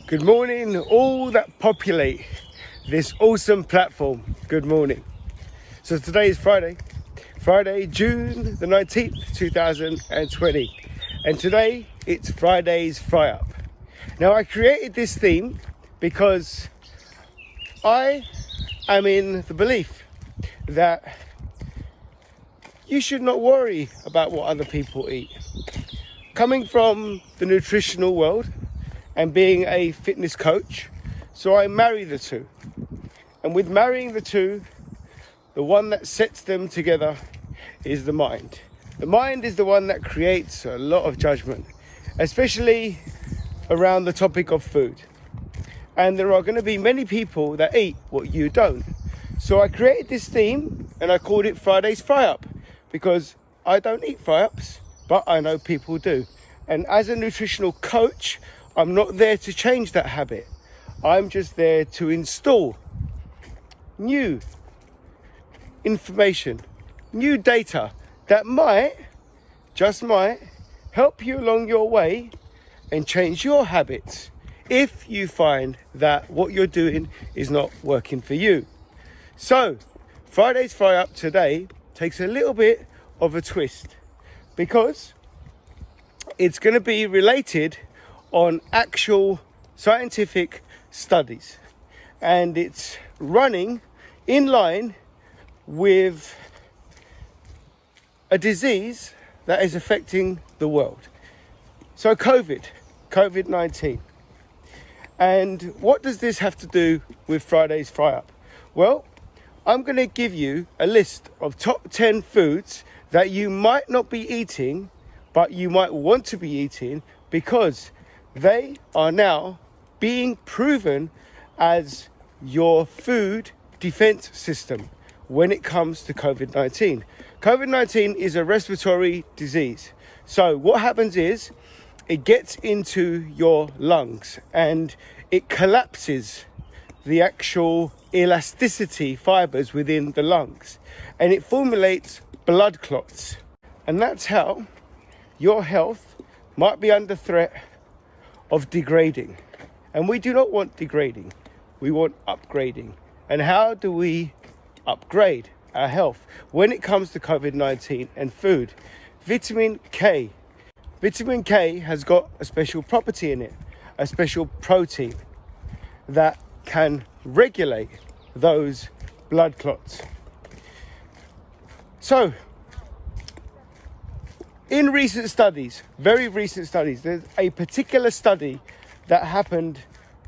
Good morning, all that populate this awesome platform. Good morning. So today is Friday, June the 19th, 2020. And today it's Friday's Fry Up. Now I created this theme because I am in the belief that you should not worry about what other people eat. Coming from the nutritional world and being a fitness coach, so I marry the two. And with marrying the two, the one that sets them together is the mind. The mind is the one that creates a lot of judgment, especially around the topic of food. And there are going to be many people that eat what you don't. So I created this theme and I called it Friday's Fry Up, because I don't eat fry ups, but I know people do. And as a nutritional coach, I'm not there to change that habit. I'm just there to install new information, new data that just might, help you along your way and change your habits if you find that what you're doing is not working for you. So, Friday's Fry Up today takes a little bit of a twist because it's going to be related on actual scientific studies, and it's running in line with a disease that is affecting the world. So COVID-19. And what does this have to do with Friday's Fry Up? Well, I'm going to give you a list of top 10 foods that you might not be eating, but you might want to be eating because they are now being proven as your food defense system when it comes to COVID-19. COVID-19 is a respiratory disease. So what happens is it gets into your lungs and it collapses the actual elasticity fibers within the lungs, and it formulates blood clots. And that's how your health might be under threat of degrading. And we do not want degrading, we want upgrading. And how do we upgrade our health when it comes to COVID-19 and food? Vitamin K. Vitamin K has got a special property in it, a special protein that can regulate those blood clots. So, in recent studies, very recent studies, there's a particular study that happened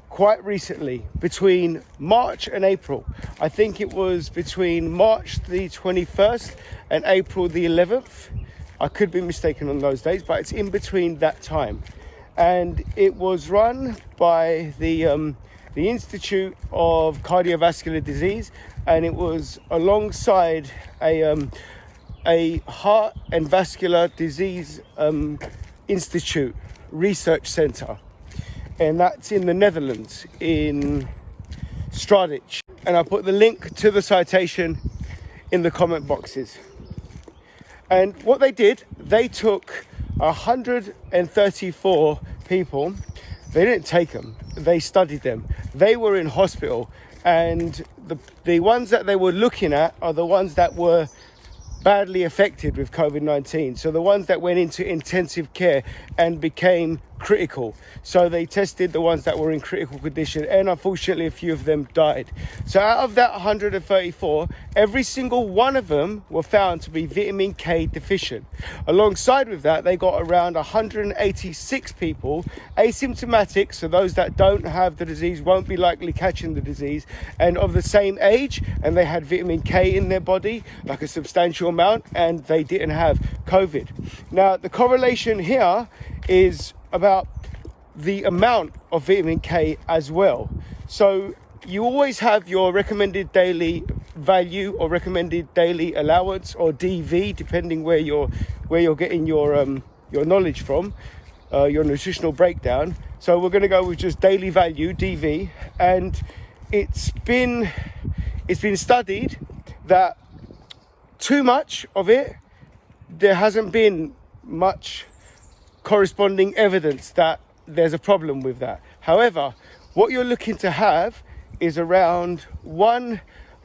quite recently between March and April. I think it was between March the 21st and April the 11th. I could be mistaken on those dates, but it's in between that time. And it was run by the Institute of Cardiovascular Disease, and it was alongside a heart and vascular disease institute research center, and that's in the Netherlands, in Citation. And I put the link to the citation in the comment boxes. And what they did, they took 134 people. They didn't take them, they studied them. They were in hospital, and the ones that they were looking at are the ones that were badly affected with COVID-19. So the ones that went into intensive care and became critical. So they tested the ones that were in critical condition, and unfortunately a few of them died. So out of that 134, every single one of them were found to be vitamin K deficient. Alongside with that, they got around 186 people asymptomatic, so those that don't have the disease won't be likely catching the disease, and of the same age, and they had vitamin K in their body, like a substantial amount, and they didn't have COVID. Now the correlation here is about the amount of vitamin K as well. So you always have your recommended daily value or recommended daily allowance, or DV, depending where you're getting your knowledge from, your nutritional breakdown. So we're going to go with just daily value, DV, and it's been studied that too much of it, there hasn't been much corresponding evidence that there's a problem with that. However, what you're looking to have is around 1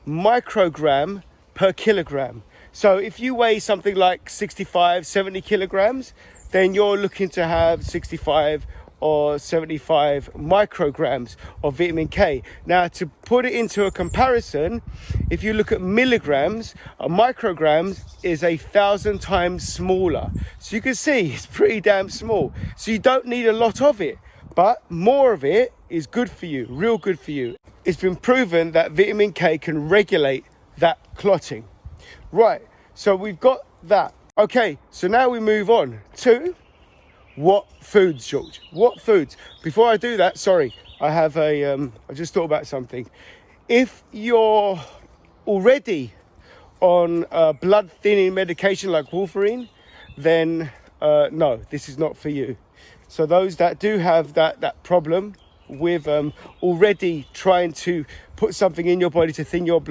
microgram per kilogram. So if you weigh something like 65, 70 kilograms, then you're looking to have 65 or 75 micrograms of vitamin K. Now, to put it into a comparison, if you look at milligrams, a micrograms is 1,000 times smaller. So you can see it's pretty damn small. So you don't need a lot of it, but more of it is good for you, real good for you. It's been proven that vitamin K can regulate that clotting. Right, so we've got that. Okay, so now we move on to what foods, George? What foods? Before I do that, sorry, I have I just thought about something. If you're already on blood thinning medication like warfarin, then no, this is not for you. So those that do have that problem with already trying to put something in your body to thin your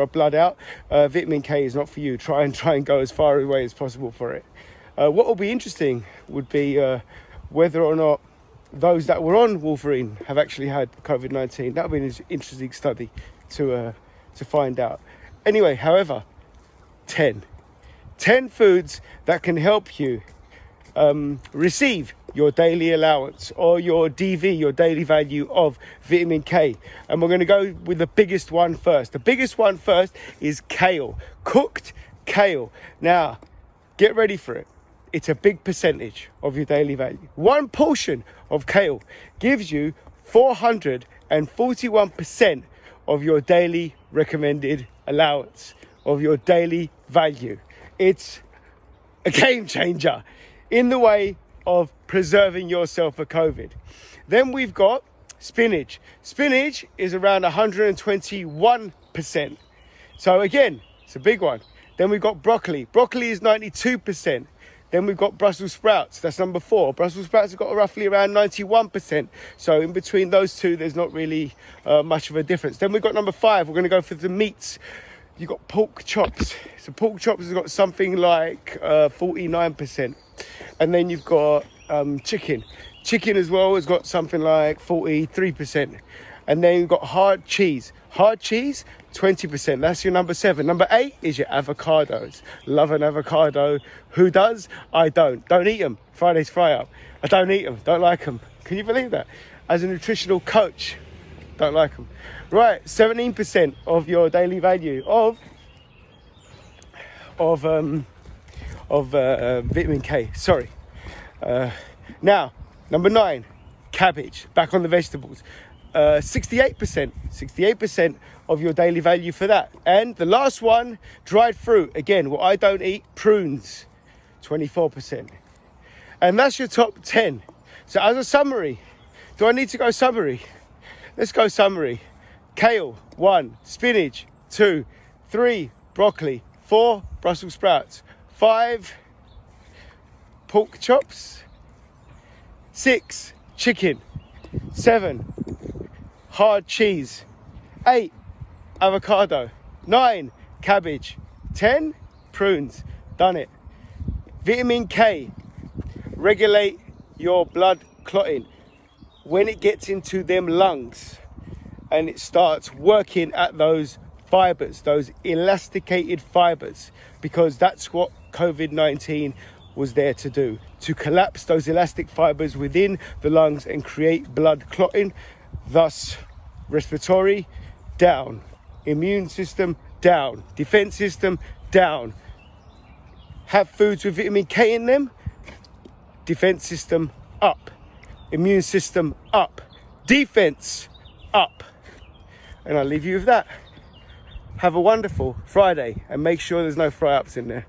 blood out, vitamin K is not for you. Try and go as far away as possible for it. What will be interesting would be whether or not those that were on warfarin have actually had COVID-19. That would be an interesting study to find out. Anyway, however, 10 foods that can help you receive your daily allowance or your DV, your daily value of vitamin K. And we're going to go with the biggest one first. The biggest one first is kale, cooked kale. Now, get ready for it. It's a big percentage of your daily value. One portion of kale gives you 441% of your daily recommended allowance, of your daily value. It's a game changer in the way of preserving yourself for COVID. Then we've got spinach. Spinach is around 121%. So again, it's a big one. Then we've got broccoli. Broccoli is 92%. Then we've got Brussels sprouts. That's number 4. Brussels sprouts have got roughly around 91%. So in between those two, there's not really much of a difference. Then we've got number 5. We're going to go for the meats. You've got pork chops. So pork chops has got something like 49%. And then you've got chicken. Chicken as well has got something like 43%. And then you've got hard cheese. Hard cheese, 20%. That's your number 7. Number 8 is your avocados. Love an avocado. Who does? I don't. Don't eat them. Friday's fry up. I don't eat them. Don't like them. Can you believe that? As a nutritional coach, don't like them. Right, 17% of your daily value of vitamin K. Sorry. Now, number 9, cabbage. Back on the vegetables. 68% of your daily value for that. And the last one, dried fruit. Again, what I don't eat, prunes, 24%. And that's your top 10. So as a summary, do I need to go summary? Let's go summary. Kale, 1. Spinach, 2. 3. Broccoli, 4. Brussels sprouts, 5. Pork chops, 6. Chicken, 7. Hard cheese, 8. Avocado, 9. Cabbage, 10. Prunes. Done it. Vitamin K, regulate your blood clotting. When it gets into them lungs and it starts working at those fibers, those elasticated fibers, because that's what COVID-19 was there to do, to collapse those elastic fibers within the lungs and create blood clotting, thus respiratory down, immune system down, defense system down. Have foods with vitamin K in them, defense system up, immune system up, defense up. And I'll leave you with that. Have a wonderful Friday and make sure there's no fry-ups in there.